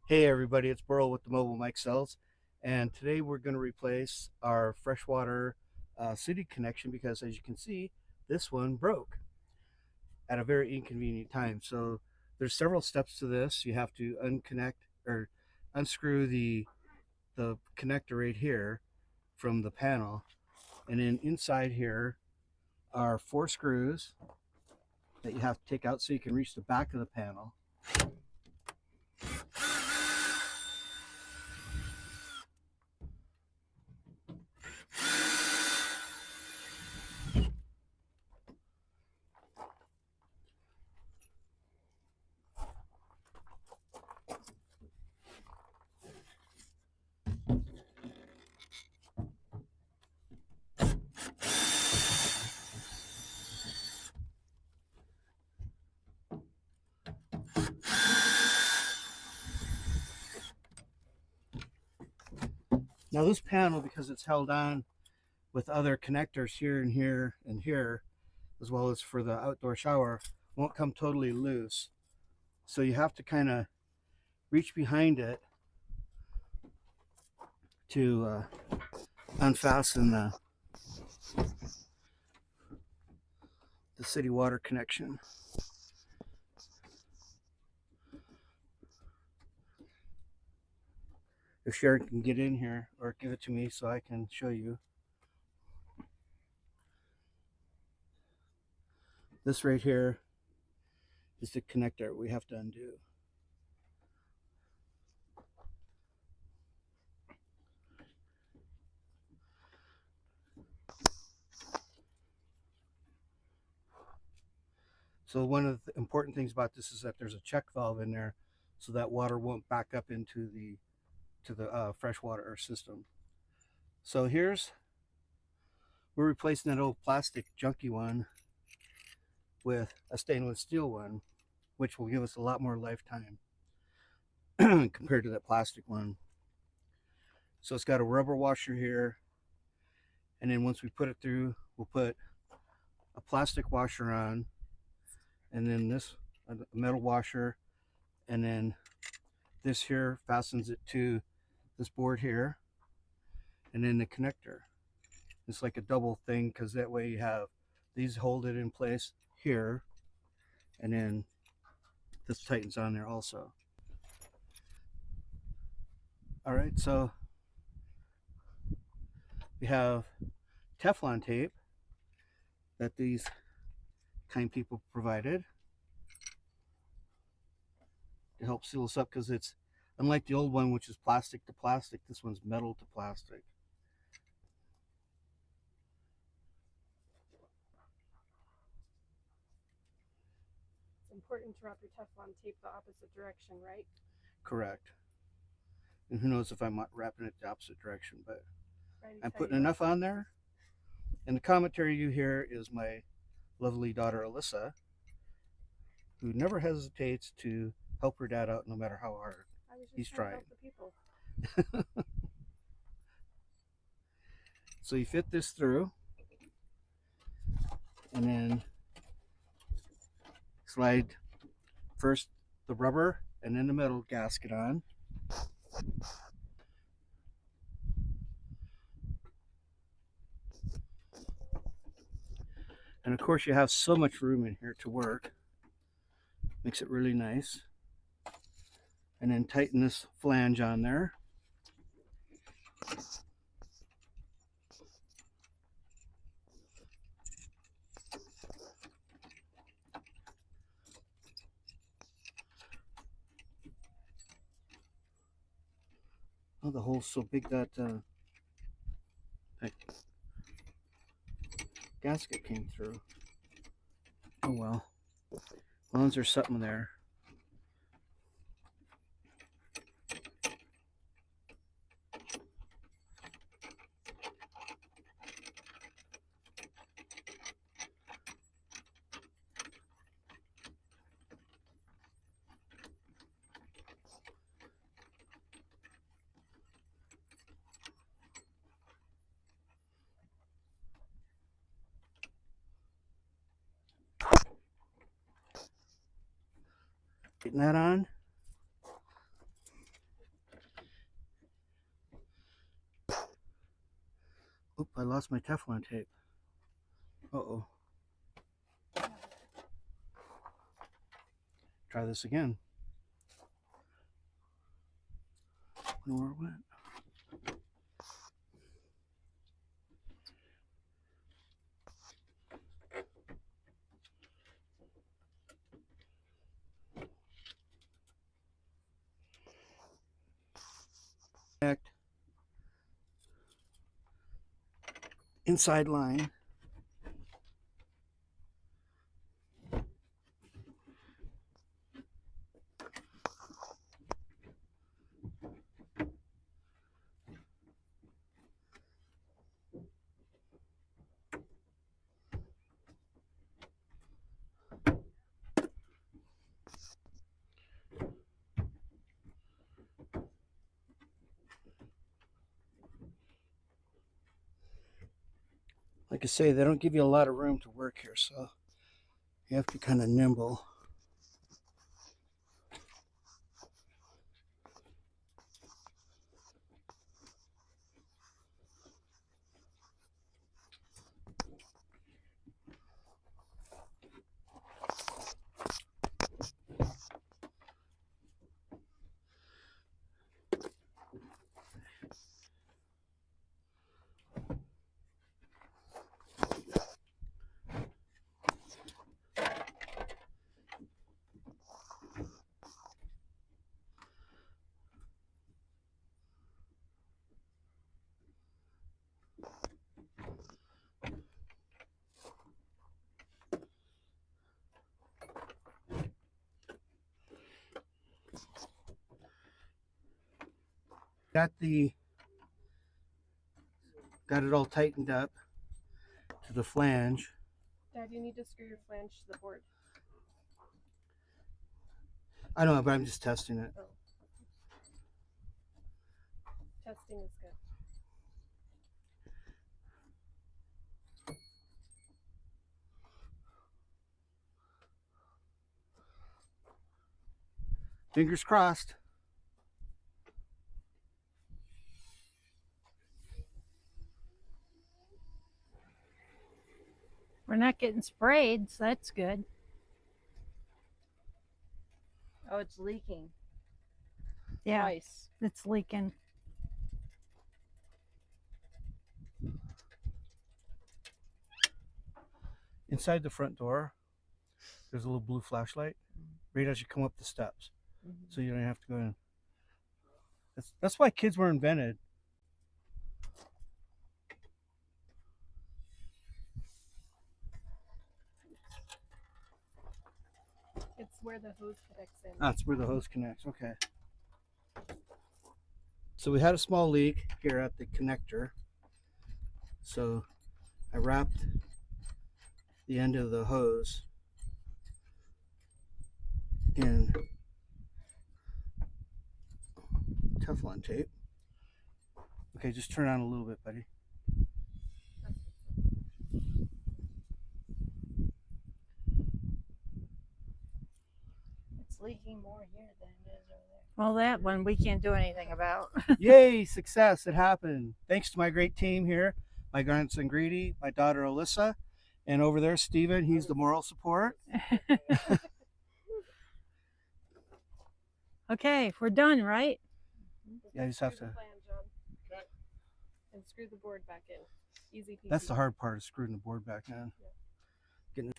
Hey everybody, it's Burl with the Mobile Mikesells, and today we're going to replace our freshwater city connection because, as you can see, this one broke at a very inconvenient time. So there's several steps to this. You have to unconnect or unscrew the connector right here from the panel, and then inside here are four screws that you have to take out so you can reach the back of the panel. Now this panel, because it's held on with other connectors here and here and here, as well as for the outdoor shower, won't come totally loose. So you have to kind of reach behind it to unfasten the city water connection. If Sharon can get in here or give it to me so I can show you. This right here is the connector we have to undo. So one of the important things about this is that there's a check valve in there so that water won't back up into the freshwater system. So we're replacing that old plastic junky one with a stainless steel one, which will give us a lot more lifetime compared to that plastic one. So it's got a rubber washer here, and then once we put it through, we'll put a plastic washer on, and then this a metal washer, and then this here fastens it to this board here, and then the connector. It's like a double thing because that way you have these hold it in place here, and then this tightens on there also. All right, so we have Teflon tape that these kind people provided to help seal us up, because it's unlike the old one, which is plastic to plastic, this one's metal to plastic. It's important to wrap your Teflon tape the opposite direction, right? Correct. And who knows if I'm wrapping it the opposite direction, but Ready to I'm tell you putting what? enough on there. And the commentary you hear is my lovely daughter Alyssa, who never hesitates to help her dad out no matter how hard I was just he's trying to trying. help the people. So you fit this through, and then slide first the rubber and then the metal gasket on. And of course you have so much room in here to work. Makes it really nice. And then tighten this flange on there. Oh, the hole's so big that gasket came through. Oh well. As long as there's something there. Getting that on. I lost my Teflon tape. Uh-oh. Try this again. Where it went. Inside line. Like I say, they don't give you a lot of room to work here, so you have to be kind of nimble. Got it all tightened up to the flange. Dad, you need to screw your flange to the board. I know, but I'm just testing it. Oh. Testing is good. Fingers crossed. We're not getting sprayed, so that's good. Oh, it's leaking. Yeah, Twice. it's leaking. Inside the front door, there's a little blue flashlight right as you come up the steps. So you don't have to go in. That's why kids were invented. It's where the hose connects in. That's where the hose connects. Okay. So we had a small leak here at the connector. So I wrapped the end of the hose in Teflon tape. Okay, just turn on a little bit, buddy. It's leaking more here than it is over there. Well, that one we can't do anything about. Yay, success, it happened. Thanks to my great team here, my grandson Greedy, my daughter Alyssa, and over there Steven, he's the moral support. Okay, we're done, right? Yeah, you just have Screw the to. flange on. Okay. And screw the board back in. Easy peasy. That's the hard part, is screwing the board back in. Yeah. Getting